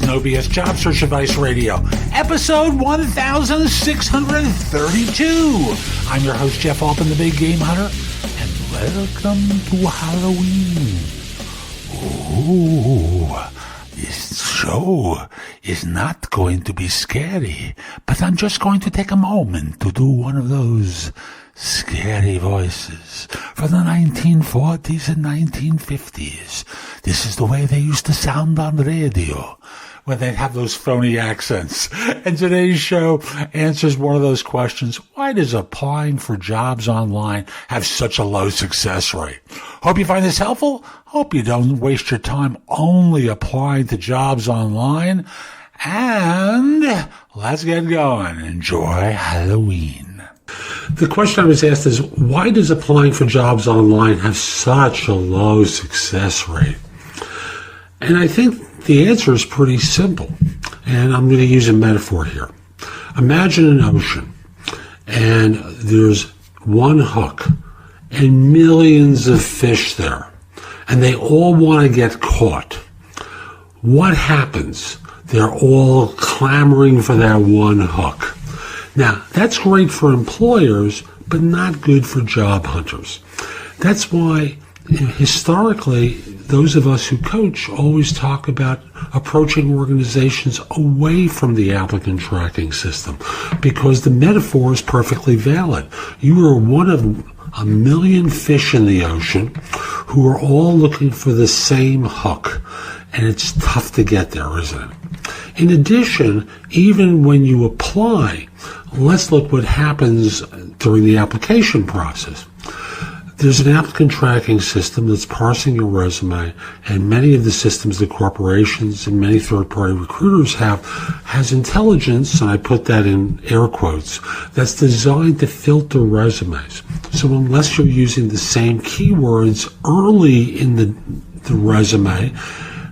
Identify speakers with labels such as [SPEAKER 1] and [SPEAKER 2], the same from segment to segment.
[SPEAKER 1] No BS Job Search Advice Radio, episode 1632. I'm your host, Jeff Altman, the Big Game Hunter, and welcome to Halloween. Oh, this show is not going to be scary, but I'm just going to take a moment to do one of those scary voices from the 1940s and 1950s. This is the way they used to sound on radio, when they'd have those phony accents. And today's show answers one of those questions. Why does applying for jobs online have such a low success rate? Hope you find this helpful. Hope you don't waste your time only applying to jobs online. And let's get going. Enjoy Halloween. The question I was asked is, why does applying for jobs online have such a low success rate? And I think the answer is pretty simple. And I'm going to use a metaphor here. Imagine an ocean, and there's one hook and millions of fish there, and they all want to get caught. What happens? They're all clamoring for that one hook. Now, that's great for employers, but not good for job hunters. That's why, historically, those of us who coach always talk about approaching organizations away from the applicant tracking system, because the metaphor is perfectly valid. You are one of a million fish in the ocean who are all looking for the same hook, and it's tough to get there, isn't it? In addition, even when you apply, let's look what happens during the application process. There's an applicant tracking system that's parsing your resume, and many of the systems that corporations and many third-party recruiters have has intelligence, and I put that in air quotes, that's designed to filter resumes. So unless you're using the same keywords early in the resume,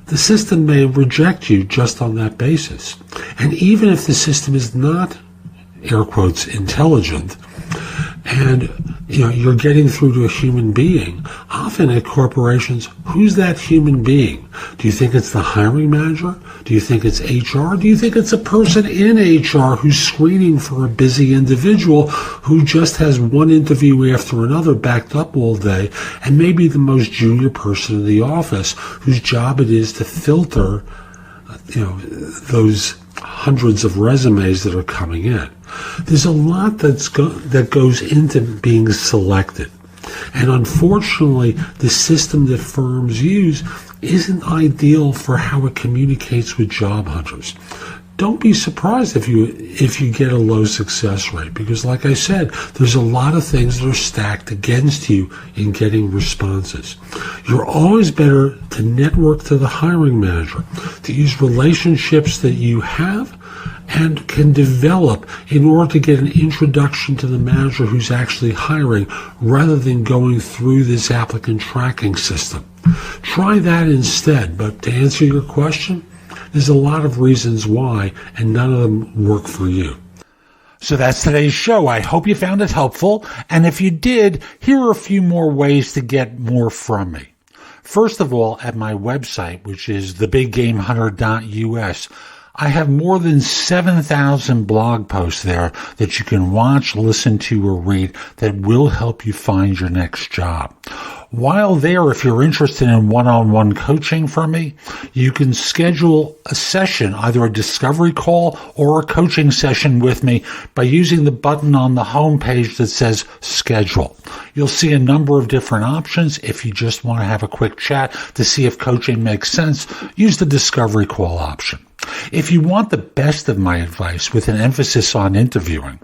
[SPEAKER 1] the system may reject you just on that basis. And even if the system is not, air quotes, intelligent, and you're getting through to a human being, often at corporations, who's that human being? Do you think it's the hiring manager? Do you think it's HR? Do you think it's a person in HR who's screening for a busy individual who just has one interview after another backed up all day, and maybe the most junior person in the office whose job it is to filter those hundreds of resumes that are coming in? There's a lot that goes into being selected. And unfortunately, the system that firms use isn't ideal for how it communicates with job hunters. Don't be surprised if you get a low success rate, because like I said, there's a lot of things that are stacked against you in getting responses. You're always better to network to the hiring manager, to use relationships that you have and can develop in order to get an introduction to the manager who's actually hiring, rather than going through this applicant tracking system. Try that instead. But to answer your question, there's a lot of reasons why, and none of them work for you. So that's today's show. I hope you found it helpful. And if you did, here are a few more ways to get more from me. First of all, at my website, which is thebiggamehunter.us, I have more than 7,000 blog posts there that you can watch, listen to, or read that will help you find your next job. While there, if you're interested in one-on-one coaching from me, you can schedule a session, either a discovery call or a coaching session with me, by using the button on the home page that says schedule. You'll see a number of different options. If you just want to have a quick chat to see if coaching makes sense, use the discovery call option. If you want the best of my advice with an emphasis on interviewing,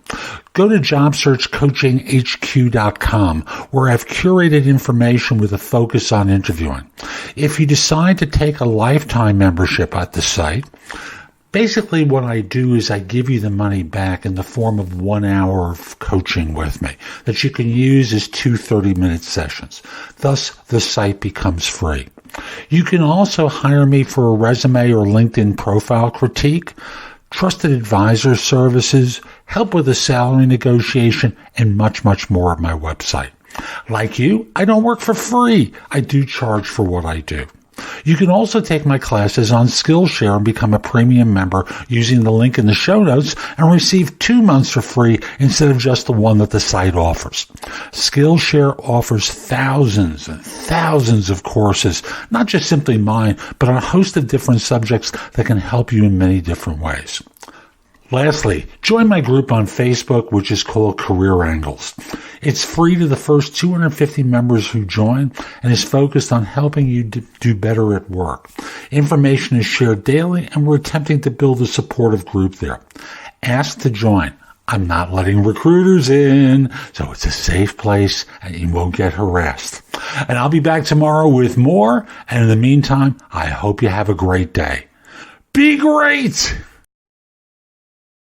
[SPEAKER 1] go to jobsearchcoachinghq.com, where I've curated information with a focus on interviewing. If you decide to take a lifetime membership at the site, basically what I do is I give you the money back in the form of 1 hour of coaching with me that you can use as 2 30-minute sessions. Thus, the site becomes free. You can also hire me for a resume or LinkedIn profile critique, trusted advisor services, help with a salary negotiation, and much, much more at my website. Like you, I don't work for free. I do charge for what I do. You can also take my classes on Skillshare and become a premium member using the link in the show notes and receive 2 months for free instead of just the one that the site offers. Skillshare offers thousands and thousands of courses, not just simply mine, but on a host of different subjects that can help you in many different ways. Lastly, join my group on Facebook, which is called Career Angles. It's free to the first 250 members who join and is focused on helping you do better at work. Information is shared daily, and we're attempting to build a supportive group there. Ask to join. I'm not letting recruiters in, so it's a safe place and you won't get harassed. And I'll be back tomorrow with more, and in the meantime, I hope you have a great day. Be great!